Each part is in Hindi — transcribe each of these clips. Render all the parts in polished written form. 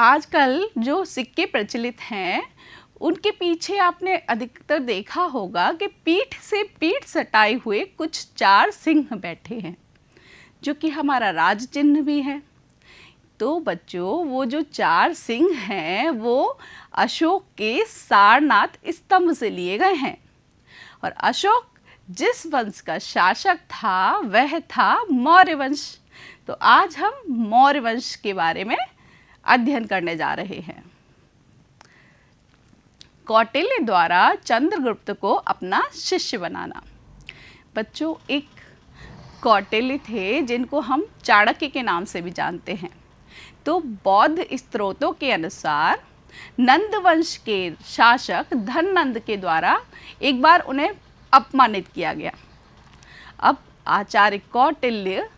आजकल जो सिक्के प्रचलित हैं उनके पीछे आपने अधिकतर देखा होगा कि पीठ से पीठ सटाए हुए कुछ 4 सिंह बैठे हैं, जो कि हमारा राज चिन्ह भी है। तो बच्चों, वो जो 4 सिंह हैं वो अशोक के सारनाथ स्तंभ से लिए गए हैं। और अशोक जिस वंश का शासक था वह था मौर्य वंश। तो आज हम मौर्य वंश के बारे में अध्ययन करने जा रहे हैं। कौटिल्य द्वारा चंद्रगुप्त को अपना शिष्य बनाना। बच्चों, एक कौटिल्य थे जिनको हम चाणक्य के नाम से भी जानते हैं। तो बौद्ध स्त्रोतों के अनुसार नंद वंश के शासक धननंद के द्वारा एक बार उन्हें अपमानित किया गया। अब आचार्य कौटिल्य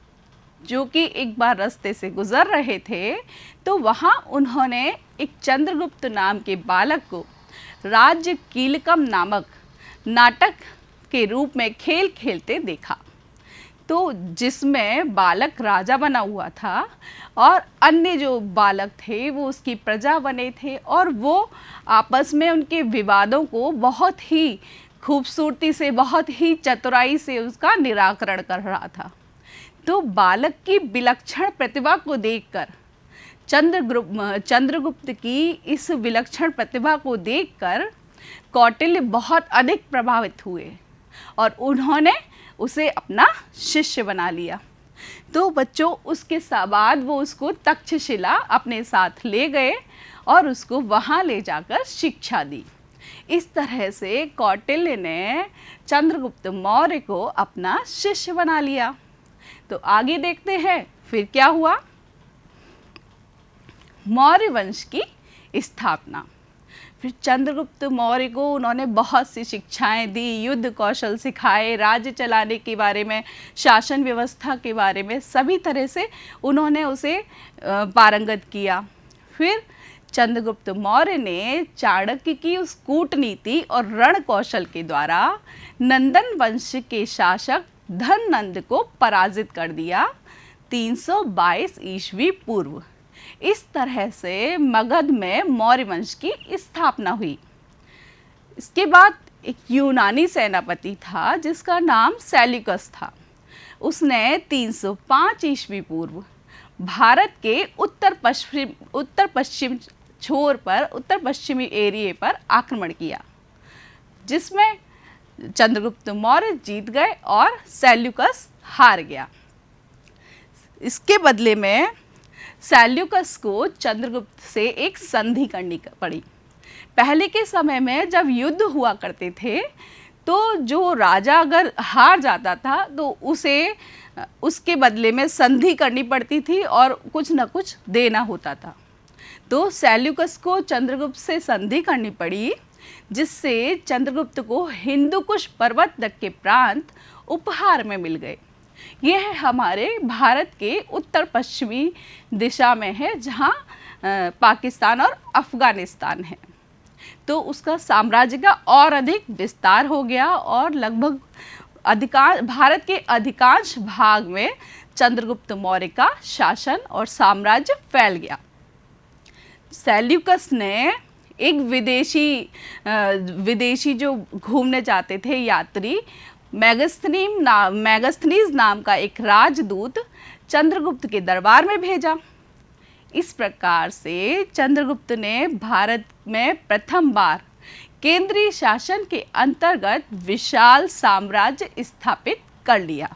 जो कि एक बार रास्ते से गुजर रहे थे, तो वहाँ उन्होंने एक चंद्रगुप्त नाम के बालक को राज्य कीलकम नामक नाटक के रूप में खेल खेलते देखा। तो जिसमें बालक राजा बना हुआ था और अन्य जो बालक थे वो उसकी प्रजा बने थे, और वो आपस में उनके विवादों को बहुत ही खूबसूरती से, बहुत ही चतुराई से उसका निराकरण कर रहा था। तो बालक की विलक्षण प्रतिभा को देखकर चंद्रगुप्त की इस विलक्षण प्रतिभा को देखकर कौटिल्य बहुत अधिक प्रभावित हुए और उन्होंने उसे अपना शिष्य बना लिया। तो बच्चों, उसके बाद वो उसको तक्षशिला अपने साथ ले गए और उसको वहाँ ले जाकर शिक्षा दी। इस तरह से कौटिल्य ने चंद्रगुप्त मौर्य को अपना शिष्य बना लिया। तो आगे देखते हैं फिर क्या हुआ। मौर्य वंश की स्थापना। फिर चंद्रगुप्त मौर्य को उन्होंने बहुत सी शिक्षाएं दी, युद्ध कौशल सिखाए, राज्य चलाने के बारे में, शासन व्यवस्था के बारे में, सभी तरह से उन्होंने उसे पारंगत किया। फिर चंद्रगुप्त मौर्य ने चाणक्य की उस कूटनीति और रण कौशल के द्वारा नंदन वंश के शासक धननंद को पराजित कर दिया 322 ईस्वी पूर्व। इस तरह से मगध में मौर्य वंश की स्थापना हुई। इसके बाद एक यूनानी सेनापति था जिसका नाम सेल्यूकस था। उसने 305 ईस्वी पूर्व भारत के उत्तर पश्चिम छोर पर, उत्तर पश्चिमी एरिए पर आक्रमण किया, जिसमें चंद्रगुप्त मौर्य जीत गए और सेल्यूकस हार गया। इसके बदले में सेल्यूकस को चंद्रगुप्त से एक संधि करनी पड़ी। पहले के समय में जब युद्ध हुआ करते थे तो जो राजा अगर हार जाता था तो उसे उसके बदले में संधि करनी पड़ती थी और कुछ न कुछ देना होता था। तो सेल्यूकस को चंद्रगुप्त से संधि करनी पड़ी, जिससे चंद्रगुप्त को हिंदुकुश पर्वत तक के प्रांत उपहार में मिल गए। यह हमारे भारत के उत्तर पश्चिमी दिशा में है, जहाँ पाकिस्तान और अफ़गानिस्तान है। तो उसका साम्राज्य का और अधिक विस्तार हो गया और लगभग भारत के अधिकांश भाग में चंद्रगुप्त मौर्य का शासन और साम्राज्य फैल गया। सेल्यूकस ने एक विदेशी जो घूमने जाते थे यात्री, मैगस्थनीज नाम का एक राजदूत चंद्रगुप्त के दरबार में भेजा। इस प्रकार से चंद्रगुप्त ने भारत में प्रथम बार केंद्रीय शासन के अंतर्गत विशाल साम्राज्य स्थापित कर लिया।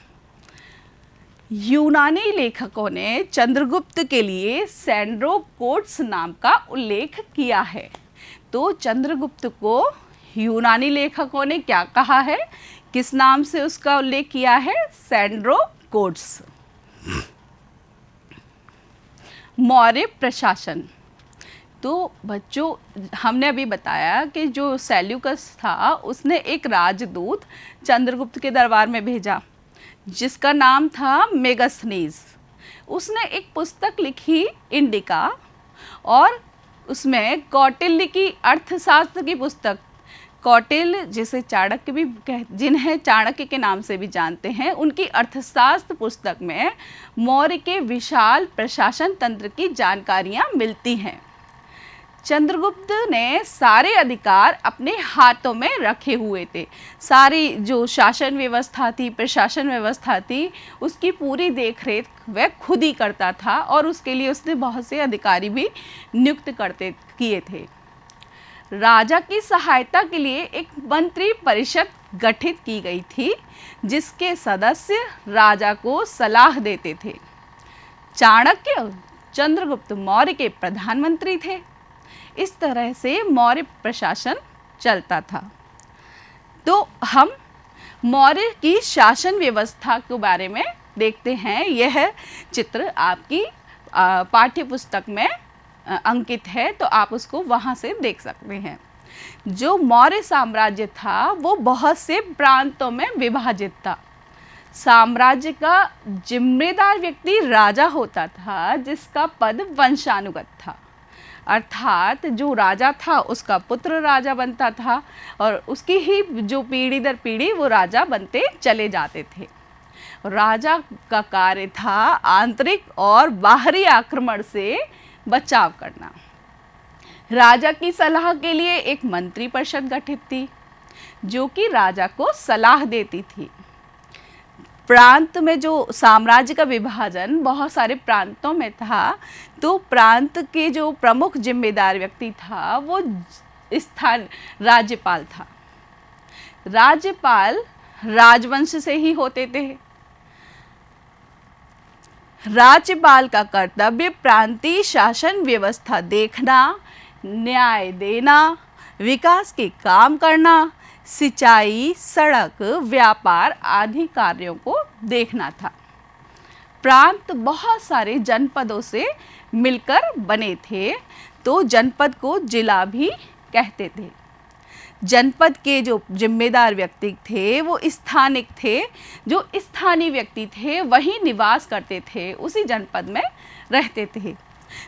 यूनानी लेखकों ने चंद्रगुप्त के लिए सैंड्रोकोट्स नाम का उल्लेख किया है। तो चंद्रगुप्त को यूनानी लेखकों ने क्या कहा है, किस नाम से उसका उल्लेख किया है? सैंड्रोकोट्स। मौर्य प्रशासन। तो बच्चों, हमने अभी बताया कि जो सेल्यूकस था उसने एक राजदूत चंद्रगुप्त के दरबार में भेजा जिसका नाम था मेगस्थनीज। उसने एक पुस्तक लिखी इंडिका, और उसमें कौटिल्य की अर्थशास्त्र की पुस्तक, कौटिल्य जिसे चाणक्य भी जिन्हें चाणक्य के नाम से भी जानते हैं, उनकी अर्थशास्त्र पुस्तक में मौर्य के विशाल प्रशासन तंत्र की जानकारियाँ मिलती हैं। चंद्रगुप्त ने सारे अधिकार अपने हाथों में रखे हुए थे। सारी जो शासन व्यवस्था थी, प्रशासन व्यवस्था थी, उसकी पूरी देखरेख वह खुद ही करता था और उसके लिए उसने बहुत से अधिकारी भी नियुक्त किए थे। राजा की सहायता के लिए एक मंत्री परिषद गठित की गई थी, जिसके सदस्य राजा को सलाह देते थे। चाणक्य चंद्रगुप्त मौर्य के प्रधानमंत्री थे। इस तरह से मौर्य प्रशासन चलता था। तो हम मौर्य की शासन व्यवस्था के बारे में देखते हैं। यह चित्र आपकी पाठ्य पुस्तक में अंकित है, तो आप उसको वहाँ से देख सकते हैं। जो मौर्य साम्राज्य था वो बहुत से प्रांतों में विभाजित था। साम्राज्य का जिम्मेदार व्यक्ति राजा होता था, जिसका पद वंशानुगत था, अर्थात जो राजा था उसका पुत्र राजा बनता था और उसकी ही जो पीढ़ी दर पीढ़ी वो राजा बनते चले जाते थे। राजा का कार्य था आंतरिक और बाहरी आक्रमण से बचाव करना। राजा की सलाह के लिए एक मंत्री परिषद गठित थी, जो कि राजा को सलाह देती थी। प्रांत में जो साम्राज्य का विभाजन बहुत सारे प्रांतों में था, तो प्रांत के जो प्रमुख जिम्मेदार व्यक्ति था वो राज्यपाल था। राज्यपाल राजवंश से ही होते थे। राज्यपाल का कर्तव्य प्रांतीय शासन व्यवस्था देखना, न्याय देना, विकास के काम करना, सिंचाई, सड़क, व्यापार आदि कार्यों को देखना था। प्रांत बहुत सारे जनपदों से मिलकर बने थे, तो जनपद को जिला भी कहते थे। जनपद के जो जिम्मेदार व्यक्ति थे वो स्थानिक थे। जो स्थानीय व्यक्ति थे वही निवास करते थे, उसी जनपद में रहते थे।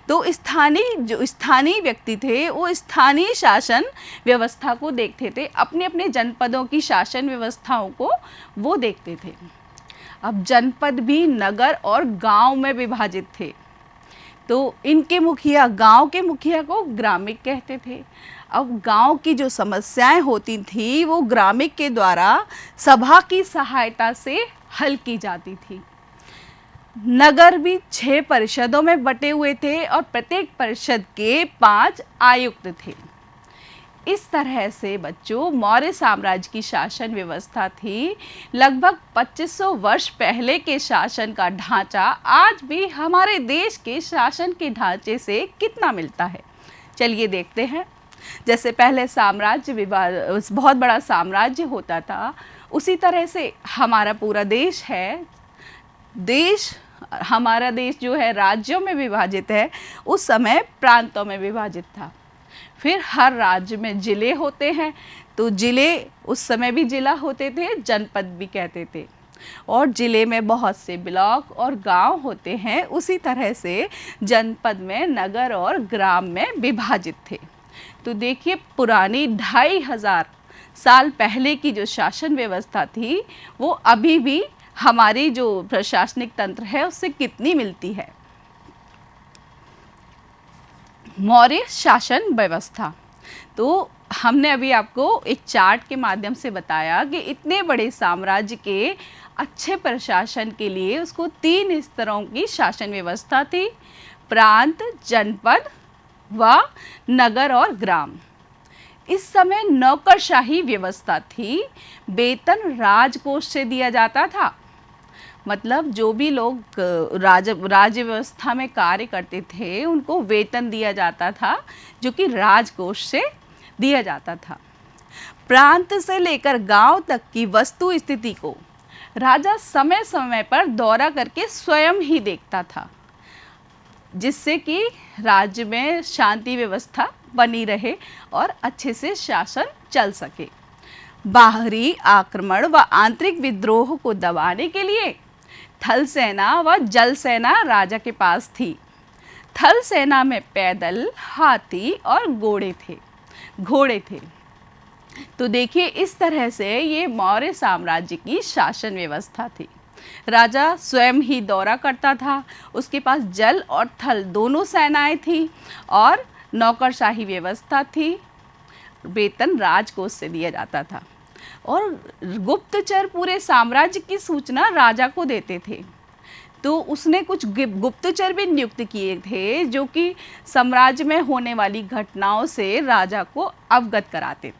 तो जो स्थानीय व्यक्ति थे वो स्थानीय शासन व्यवस्था को देखते थे, अपने अपने जनपदों की शासन व्यवस्थाओं को वो देखते थे। अब जनपद भी नगर और गांव में विभाजित थे, तो इनके मुखिया, गांव के मुखिया को ग्रामिक कहते थे। अब गांव की जो समस्याएं होती थी वो ग्रामिक के द्वारा सभा की सहायता से हल की जाती थी। नगर भी 6 परिषदों में बटे हुए थे और प्रत्येक परिषद के 5 आयुक्त थे। इस तरह से बच्चों मौर्य साम्राज्य की शासन व्यवस्था थी। लगभग 2500 वर्ष पहले के शासन का ढांचा आज भी हमारे देश के शासन के ढांचे से कितना मिलता है, चलिए देखते हैं। जैसे पहले बहुत बड़ा साम्राज्य होता था, उसी तरह से हमारा पूरा देश है। हमारा देश जो है राज्यों में विभाजित है, उस समय प्रांतों में विभाजित था। फिर हर राज्य में जिले होते हैं, तो जिले उस समय भी जिला होते थे, जनपद भी कहते थे। और जिले में बहुत से ब्लॉक और गांव होते हैं, उसी तरह से जनपद में नगर और ग्राम में विभाजित थे। तो देखिए पुरानी 2500 साल पहले की जो शासन व्यवस्था थी वो अभी भी हमारी जो प्रशासनिक तंत्र है उससे कितनी मिलती है। मौर्य शासन व्यवस्था, तो हमने अभी आपको एक चार्ट के माध्यम से बताया कि इतने बड़े साम्राज्य के अच्छे प्रशासन के लिए उसको 3 स्तरों की शासन व्यवस्था थी: प्रांत, जनपद व नगर और ग्राम। इस समय नौकरशाही व्यवस्था थी। वेतन राजकोष से दिया जाता था, मतलब जो भी लोग राज्य व्यवस्था में कार्य करते थे उनको वेतन दिया जाता था, जो कि राजकोष से दिया जाता था। प्रांत से लेकर गांव तक की वस्तु स्थिति को राजा समय समय पर दौरा करके स्वयं ही देखता था, जिससे कि राज्य में शांति व्यवस्था बनी रहे और अच्छे से शासन चल सके। बाहरी आक्रमण व आंतरिक विद्रोह को दबाने के लिए थल सेना व जल सेना राजा के पास थी। थल सेना में पैदल, हाथी और घोड़े थे। तो देखिए इस तरह से ये मौर्य साम्राज्य की शासन व्यवस्था थी। राजा स्वयं ही दौरा करता था, उसके पास जल और थल दोनों सेनाएं थी और नौकरशाही व्यवस्था थी, वेतन राजकोष से दिया जाता था और गुप्तचर पूरे साम्राज्य की सूचना राजा को देते थे। तो उसने कुछ गुप्तचर भी नियुक्त किए थे जो कि साम्राज्य में होने वाली घटनाओं से राजा को अवगत कराते थे।